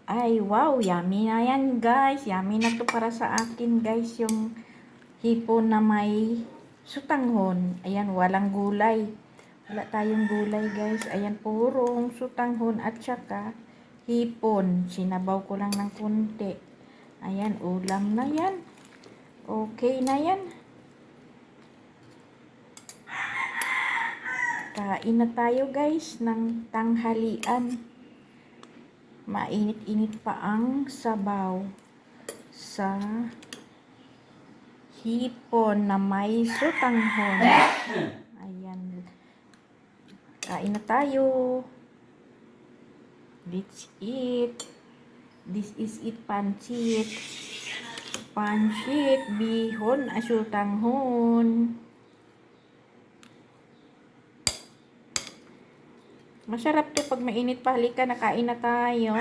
Ay, wow, yummy na yan guys. Yummy na to para sa akin guys. Yung hipon na may sutanghon. Ayan, walang gulay. Wala tayong gulay guys. Ayan, purong sutanghon at saka hipon. Sinabaw ko lang ng kunti. Ayan, ulam na yan. Okay na yan. Kain na tayo guys ng tanghalian. Mainit-init pa ang sabaw sa hipon na may sutanghon. Ayan. Kain na tayo. Let's eat. This is it pancit. Pancit, bihon, sutanghon. Masarap to pag mainit pa. Halika, nakain na tayo.